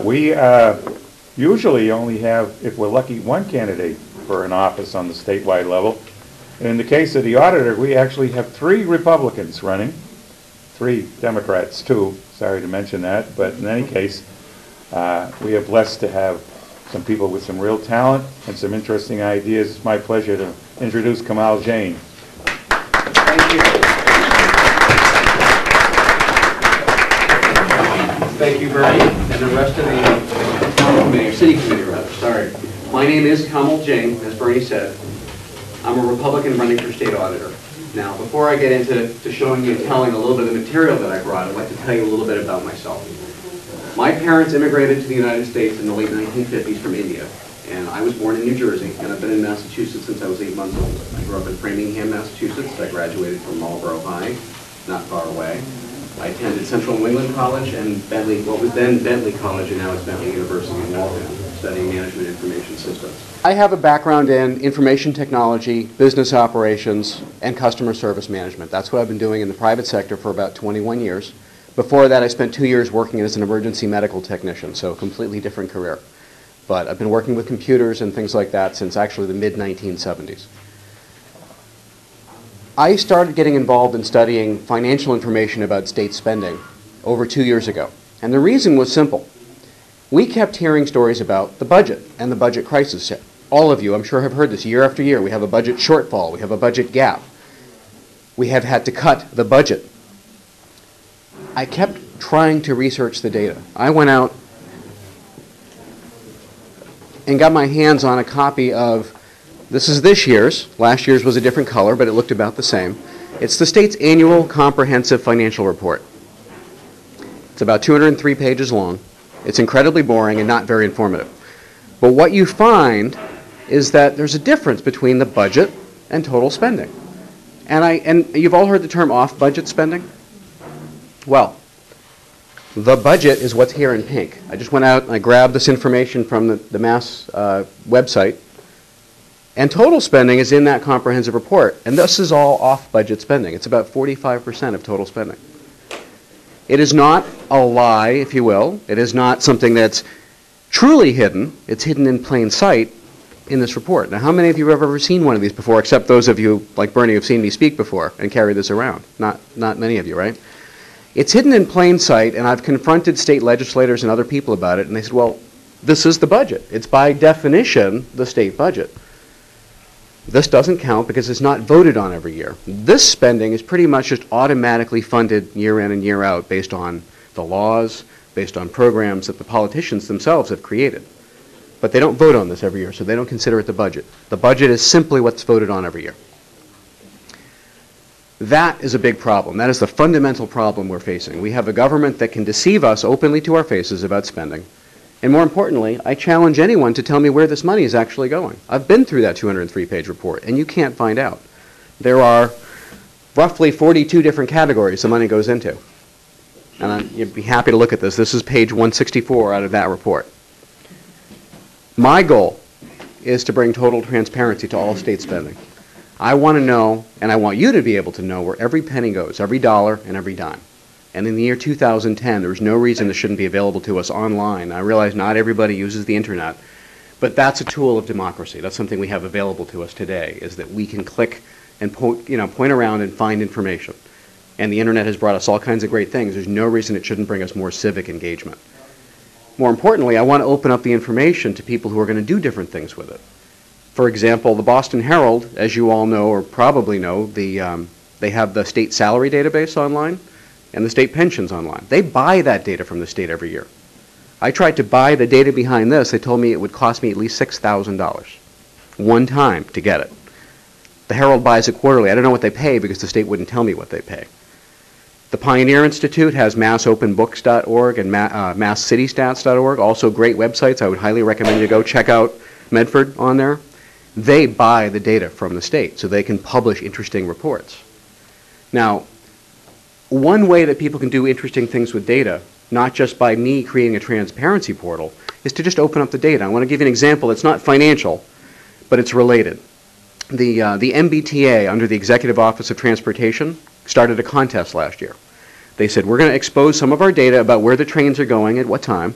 We usually only have, if we're lucky, one candidate for an office on the statewide level. And in the case of the auditor, we actually have 3 Republicans running, 3 Democrats too, sorry to mention that, but in any case, we are blessed to have some people with some real talent and some interesting ideas. It's my pleasure to introduce Kamal Jain. Thank you. Thank you, Bernie, and the rest of the town committee, or city committee rather, sorry. My name is Kamal Jain, as Bernie said. I'm a Republican running for state auditor. Now, before I get into showing you and telling a little bit of the material that I brought, I'd like to tell you a little bit about myself. My parents immigrated to the United States in the late 1950s from India, and I was born in New Jersey, and I've been in Massachusetts since I was 8 months old. I grew up in Framingham, Massachusetts. I graduated from Marlborough High, not far away. I attended Central New England College and Bentley, what was then Bentley College, and now it's Bentley University in Waltham, studying management information systems. I have a background in information technology, business operations, and customer service management. That's what I've been doing in the private sector for about 21 years. Before that, I spent 2 years working as an emergency medical technician, so a completely different career. But I've been working with computers and things like that since actually the mid-1970s. I started getting involved in studying financial information about state spending over 2 years ago. And the reason was simple. We kept hearing stories about the budget and the budget crisis. All of you, I'm sure, have heard this year after year. We have a budget shortfall. We have a budget gap. We have had to cut the budget. I kept trying to research the data. I went out and got my hands on a copy of, this is this year's. Last year's was a different color, but it looked about the same. It's the state's annual comprehensive financial report. It's about 203 pages long. It's incredibly boring and not very informative. But what you find is that there's a difference between the budget and total spending. And you've all heard the term off-budget spending? Well, the budget is what's here in pink. I just went out and I grabbed this information from the Mass website, and total spending is in that comprehensive report. And this is all off-budget spending. It's about 45% of total spending. It is not a lie, if you will. It is not something that's truly hidden. It's hidden in plain sight in this report. Now, how many of you have ever seen one of these before, except those of you, like Bernie, who have seen me speak before and carry this around? Not many of you, right? It's hidden in plain sight, and I've confronted state legislators and other people about it, and they said, well, this is the budget. It's by definition the state budget. This doesn't count because it's not voted on every year. This spending is pretty much just automatically funded year in and year out based on the laws, based on programs that the politicians themselves have created. But they don't vote on this every year, so they don't consider it the budget. The budget is simply what's voted on every year. That is a big problem. That is the fundamental problem we're facing. We have a government that can deceive us openly to our faces about spending. And more importantly, I challenge anyone to tell me where this money is actually going. I've been through that 203-page report, and you can't find out. There are roughly 42 different categories the money goes into. And you'd be happy to look at this. This is page 164 out of that report. My goal is to bring total transparency to all state spending. I want to know, and I want you to be able to know, where every penny goes, every dollar and every dime. And in the year 2010, there's no reason this shouldn't be available to us online. I realize not everybody uses the internet, but that's a tool of democracy. That's something we have available to us today, is that we can click and point around and find information. And the internet has brought us all kinds of great things. There's no reason it shouldn't bring us more civic engagement. More importantly, I want to open up the information to people who are going to do different things with it. For example, the Boston Herald, as you all know or probably know, they have the state salary database online and the state pensions online. They buy that data from the state every year. I tried to buy the data behind this. They told me it would cost me at least $6,000 one time to get it. The Herald buys it quarterly. I don't know what they pay because the state wouldn't tell me what they pay. The Pioneer Institute has massopenbooks.org and masscitystats.org, also great websites. I would highly recommend you go check out Medford on there. They buy the data from the state so they can publish interesting reports. Now, one way that people can do interesting things with data, not just by me creating a transparency portal, is to just open up the data. I want to give you an example. It's not financial, but it's related. The MBTA, under the Executive Office of Transportation, started a contest last year. They said, we're going to expose some of our data about where the trains are going at what time,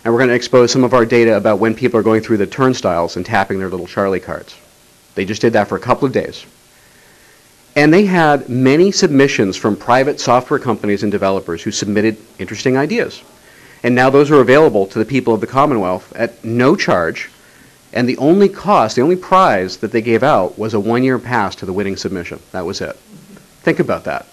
And we're going to expose some of our data about when people are going through the turnstiles and tapping their little Charlie cards. They just did that for a couple of days. And they had many submissions from private software companies and developers who submitted interesting ideas. And now those are available to the people of the Commonwealth at no charge. And the only cost, the only prize that they gave out was a one-year pass to the winning submission. That was it. Think about that.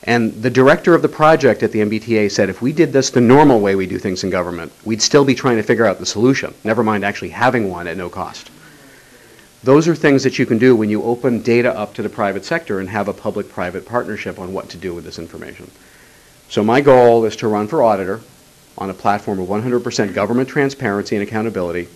And the director of the project at the MBTA said if we did this the normal way we do things in government, we'd still be trying to figure out the solution, never mind actually having one at no cost. Those are things that you can do when you open data up to the private sector and have a public-private partnership on what to do with this information. So my goal is to run for auditor on a platform of 100% government transparency and accountability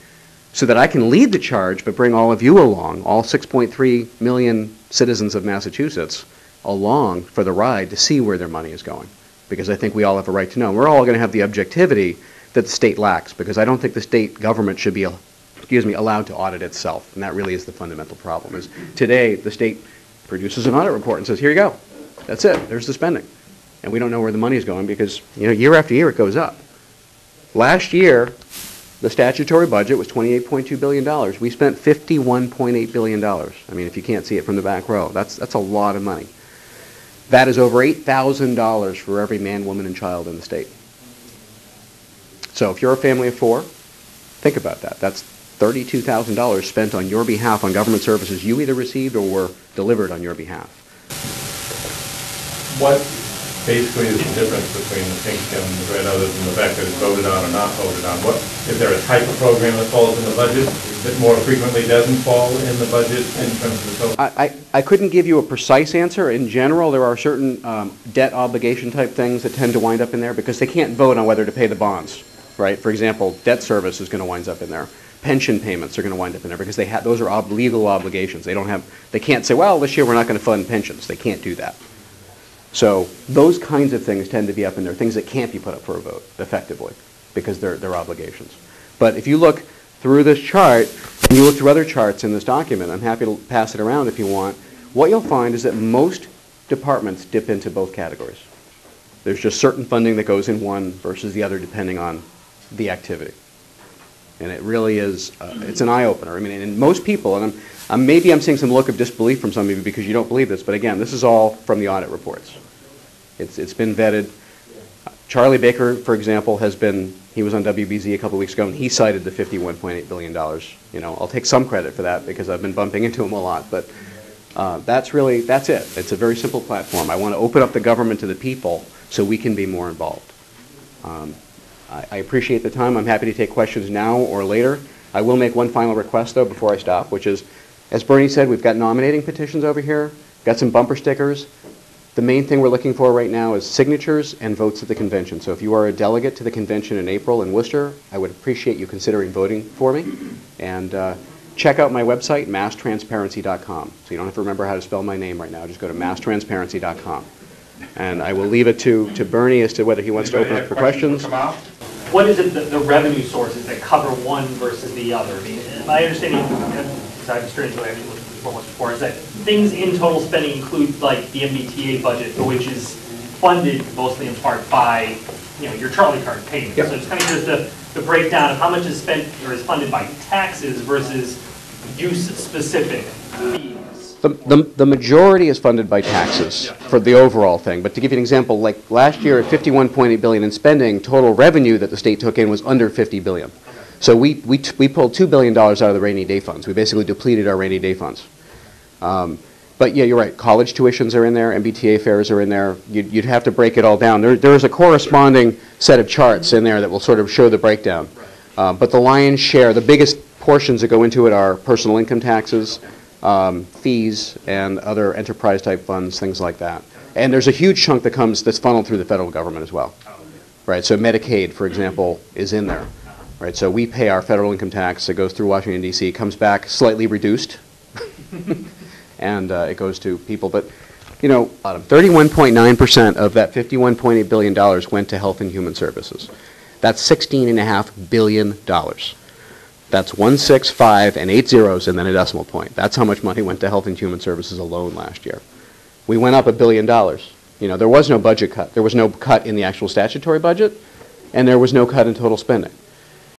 so that I can lead the charge but bring all of you along, all 6.3 million citizens of Massachusetts, along for the ride to see where their money is going. Because I think we all have a right to know. We're all going to have the objectivity that the state lacks, because I don't think the state government should be allowed to audit itself. And that really is the fundamental problem. Is today the state produces an audit report and says, here you go. That's it. There's the spending. And we don't know where the money is going because year after year it goes up. Last year, the statutory budget was $28.2 billion. We spent $51.8 billion. I mean, if you can't see it from the back row, that's a lot of money. That is over $8,000 for every man, woman, and child in the state. So if you're a family of four, think about that. That's $32,000 spent on your behalf on government services you either received or were delivered on your behalf. What basically is the difference between the pink and the red, other than the fact that it's voted on or not voted on? What, is there a type of program that falls in the budget that more frequently doesn't fall in the budget in terms of the total? I couldn't give you a precise answer. In general, there are certain debt obligation type things that tend to wind up in there because they can't vote on whether to pay the bonds, right? For example, debt service is going to wind up in there. Pension payments are going to wind up in there because those are legal obligations. They can't say, well, this year we're not going to fund pensions. They can't do that. So those kinds of things tend to be up in there, things that can't be put up for a vote effectively because they're obligations. But if you look through this chart and you look through other charts in this document, I'm happy to pass it around if you want, what you'll find is that most departments dip into both categories. There's just certain funding that goes in one versus the other depending on the activity. And it really is, it's an eye-opener. I mean, and most people, and maybe I'm seeing some look of disbelief from some of you because you don't believe this, but again, this is all from the audit reports. It's been vetted. Charlie Baker, for example, he was on WBZ a couple of weeks ago, and he cited the $51.8 billion. I'll take some credit for that because I've been bumping into him a lot, but that's it. It's a very simple platform. I want to open up the government to the people so we can be more involved. I appreciate the time. I'm happy to take questions now or later. I will make one final request, though, before I stop, which is, as Bernie said, we've got nominating petitions over here, got some bumper stickers. The main thing we're looking for right now is signatures and votes at the convention. So if you are a delegate to the convention in April in Worcester, I would appreciate you considering voting for me. And check out my website, masstransparency.com. So you don't have to remember how to spell my name right now. Just go to masstransparency.com. And I will leave it to Bernie as to whether he wants to open up for questions. What is it the revenue sources that cover one versus the other? I mean, my understanding, because I've experienced what I've looked for once before, is that things in total spending include like the MBTA budget, which is funded mostly in part by your Charlie card payments. Yep. So it's kind of just the breakdown of how much is spent or is funded by taxes versus use-specific fees. The majority is funded by taxes for the overall thing. But to give you an example, like last year at $51.8 billion in spending, total revenue that the state took in was under $50 billion. So we pulled $2 billion out of the rainy day funds. We basically depleted our rainy day funds. But yeah, you're right. College tuitions are in there. MBTA fares are in there. You'd have to break it all down. There is a corresponding set of charts in there that will sort of show the breakdown. But the lion's share, the biggest portions that go into it are personal income taxes, fees, and other enterprise-type funds, things like that. And there's a huge chunk that's funneled through the federal government as well. Right, so Medicaid, for example, is in there. Right, so we pay our federal income tax. It goes through Washington, D.C., comes back slightly reduced, and it goes to people. But, 31.9% of that $51.8 billion went to health and human services. That's $16.5 billion. That's 1, 6, 5, and 8 zeros, and then a decimal point. That's how much money went to health and human services alone last year. We went up $1 billion. There was no budget cut. There was no cut in the actual statutory budget, and there was no cut in total spending.